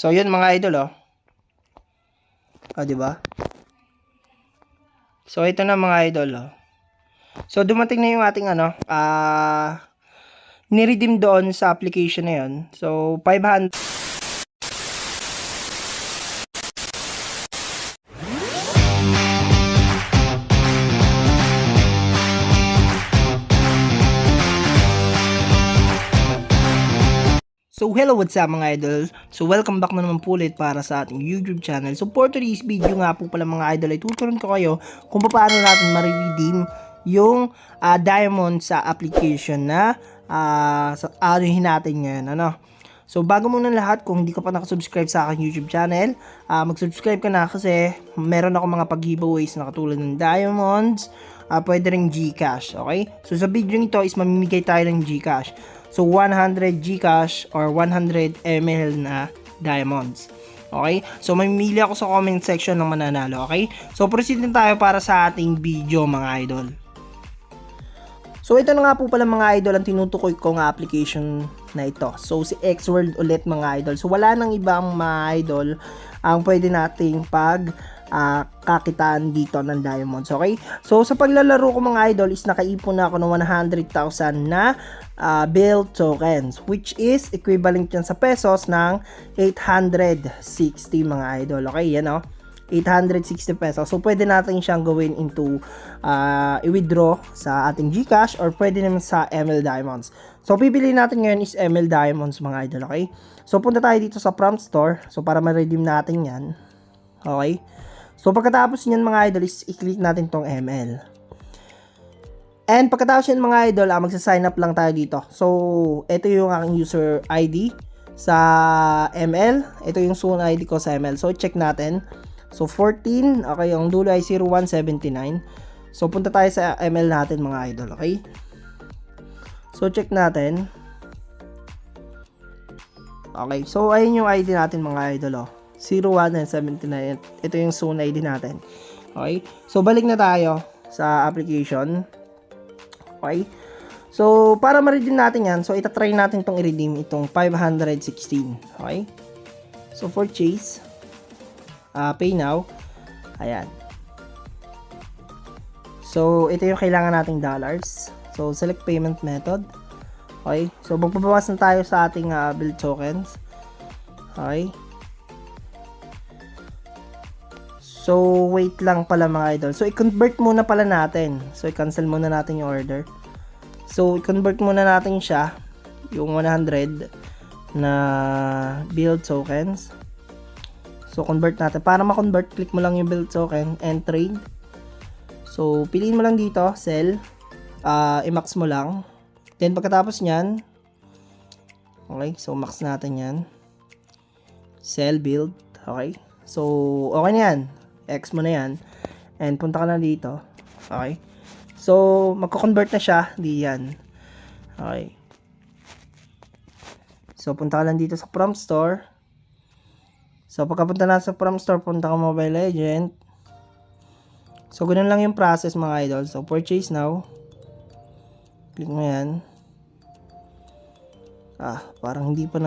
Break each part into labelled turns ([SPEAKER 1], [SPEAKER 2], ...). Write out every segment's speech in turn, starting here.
[SPEAKER 1] So, yun mga idol, oh. O, diba? So, ito na mga idol, oh. So, dumating na yung ating, ni-redeem doon sa application na yun. So, 500. So, hello, what's up mga idol? So, welcome back na naman po ulit para sa ating YouTube channel. So, for today's video nga po pala mga idol ay tuturuan ko kayo kung paano natin ma-redeem yung diamond sa application na anuhin natin ngayon, ano? So, bago muna lahat, kung hindi ka pa nakasubscribe sa aking YouTube channel, mag-subscribe ka na kasi meron ako mga pag-giveaways na katulad ng diamonds, pwede rin Gcash, okay? So, sa video nito is mamimigay tayo ng Gcash. So, 100 Gcash or 100 ml na diamonds. Okay? So, mamimili ako sa comment section ng mananalo. Okay? So, proceed na tayo para sa ating video mga idol. So, ito na nga po pala mga idol ang tinutukoy kong application na ito. So, si Xworld ulit mga idol. So, wala nang ibang mga idol ang pwede nating kakitaan dito ng diamonds. Okay? So, sa paglalaro ko mga idol is nakaipon na ako ng 100,000 na build tokens, which is equivalent yan sa pesos ng 860 mga idol. Okay, yan o. 860 pesos. So, pwede natin siyang gawin into i-withdraw sa ating Gcash or pwede naman sa ML Diamonds. So, pipili natin ngayon is ML Diamonds mga idol. Okay? So, punta tayo dito sa Prompt Store. So, para ma-redeem natin yan. Okay? So, pagkatapos yan mga idol is i-click natin tong ML. And pagkatapos yan mga idol, magsa-sign up lang tayo dito. So, ito yung aking user ID sa ML. Ito yung Zone ID ko sa ML. So, check natin. So, 14. Okay, yung dulo ay 0179. So, punta tayo sa ML natin mga idol. Okay? So, check natin. Okay. So, ayun yung ID natin mga idol. 0179. Ito yung Zone ID natin. Okay? So, balik na tayo sa application. Okay? So, para ma-redeem natin yan, so itatry natin itong i-redeem itong 516. Okay? So, purchase. Pay now. Ayan. So, ito yung kailangan nating dollars. So, select payment method. Okay? So, magpabawas na tayo sa ating build tokens. Okay? So, wait lang pala mga idol. So, i-convert muna pala natin. So, i-cancel muna natin yung order. So, i-convert muna natin siya, yung 100 na build tokens. So, convert natin. Para ma-convert, click mo lang yung build token and trade. So, piliin mo lang dito, sell. I-max mo lang. Then, pagkatapos nyan, okay, so max natin yan. Sell, build. Okay. So, okay na yan. X mo na yan. And punta ka na dito. Okay. So, magko-convert na siya. Di yan. Okay. So, punta ka lang dito sa Prompt Store. So, pagkapunta na sa Prompt Store, punta ka Mobile Legend. So, ganun lang yung process mga idol. So, purchase now. Click mo yan. Parang hindi pa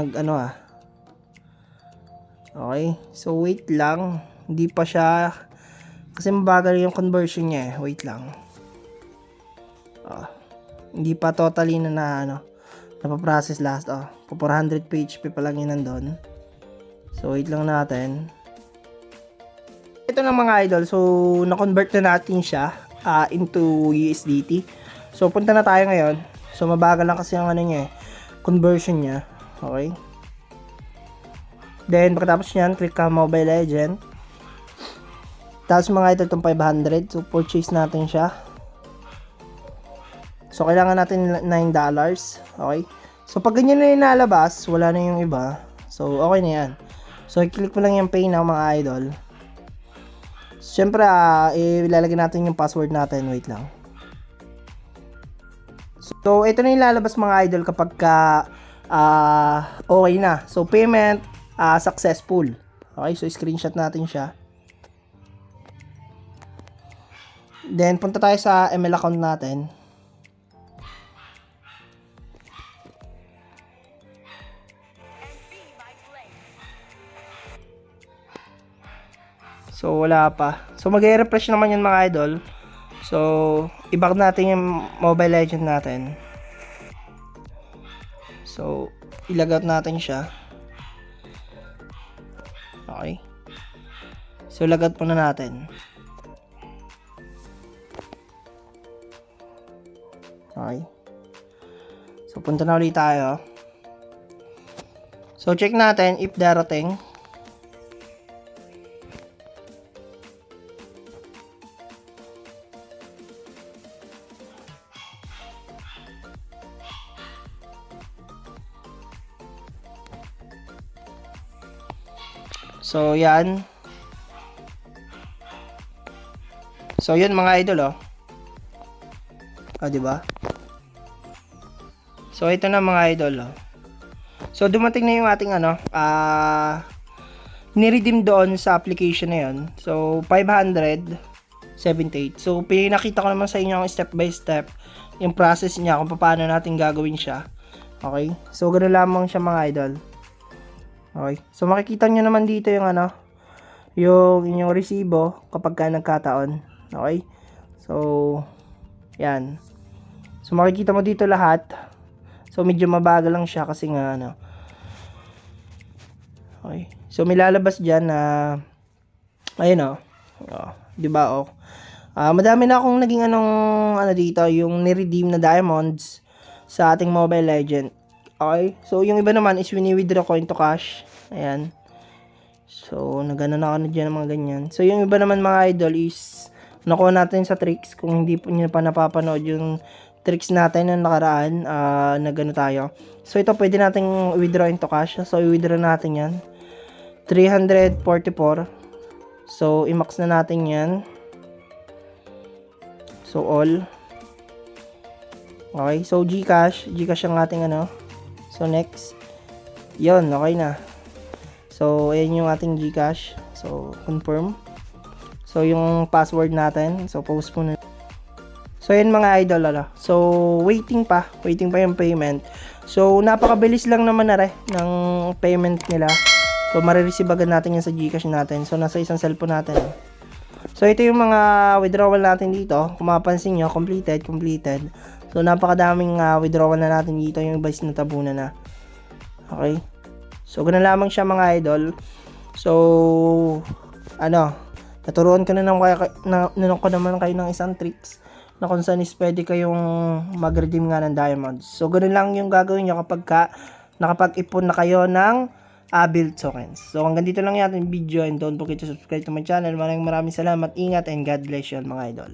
[SPEAKER 1] Okay. So, wait lang. Hindi pa siya kasi mabagal yung conversion niya eh. Wait lang. Hindi pa totally napaprocess last. 400 PHP pa lang yun nandun. So, wait lang natin. Ito na mga idol. So, na-convert na natin siya into USDT. So, punta na tayo ngayon. So, mabagal lang kasi ang niya conversion niya. Okay. Then, pagkatapos nyan, click ka Mobile Legend. Tapos mga ito itong 500. So, purchase natin siya. So, kailangan natin $9. Okay. So, pag ganyan na yung nalabas, wala na yung iba. So, okay na yan. So, i-click mo lang yung pay now mga idol. Siyempre, ilalagay natin yung password natin. Wait lang. So, ito na yung lalabas mga idol kapag okay na. So, payment successful. Okay, so screenshot natin siya. Then, punta tayo sa ML account natin. So, wala pa. So, mag-refresh naman yun mga idol. So, i-back natin yung Mobile Legend natin. So, ilagot natin siya. Okay. So, lagot muna natin. Okay. So, punta na ulit tayo. So, check natin if darating. So, yan. So, yun mga idol, oh. O, diba? So, ito na mga idol, oh. So, dumating na yung ating, ni-redeem doon sa application na yun. So, 578. So, pinakita ko naman sa inyo ang step by step yung process niya kung paano natin gagawin siya. Okay? So, ganoon lamang siya mga idol. Okay. So, makikita nyo naman dito yung yung inyong resibo kapag ka nagkataon. Okay. So, yan. So, makikita mo dito lahat. So, medyo mabagal lang siya kasi nga, Okay. So, may lalabas dyan na, ayun, diba, madami na akong naging dito, yung ni-redeem na diamonds sa ating Mobile Legend. Okay. So, yung iba naman is wini-withdraw ko into cash. Ayan. So, nagano na ako na dyan ng mga ganyan. So, yung iba naman mga idol is nakuha natin sa tricks. Kung hindi po nyo pa napapanood yung tricks natin na nakaraan, nagano tayo. So, ito pwede natin withdraw into cash. So, i-withdraw natin yan. 344. So, i-max na natin yan. So, all. Okay. So, Gcash ang ating So, next. Yon, okay na. So, ayan yung ating Gcash. So, confirm. So, yung password natin. So, post muna. So, ayan mga idol. So, waiting pa yung payment. So, napakabilis lang naman na ng payment nila. So, marireceive agad natin yan sa Gcash natin. So, nasa isang cellphone natin. So, ito yung mga withdrawal natin dito. Kung mapapansin nyo, completed. So, napakadaming withdrawal na natin dito. Yung iba is natabunan na. Okay. So, ganun lamang siya mga idol. So, naturuan ko na naman kayo ng isang tricks na kung saan is pwede kayong mag-redeem nga ng diamonds. So, ganun lang yung gagawin nyo kapag nakapag-ipon na kayo ng build tokens. So, hanggang dito lang yung ating video and don't forget to subscribe to my channel. Maraming salamat, ingat, and God bless you all mga idol.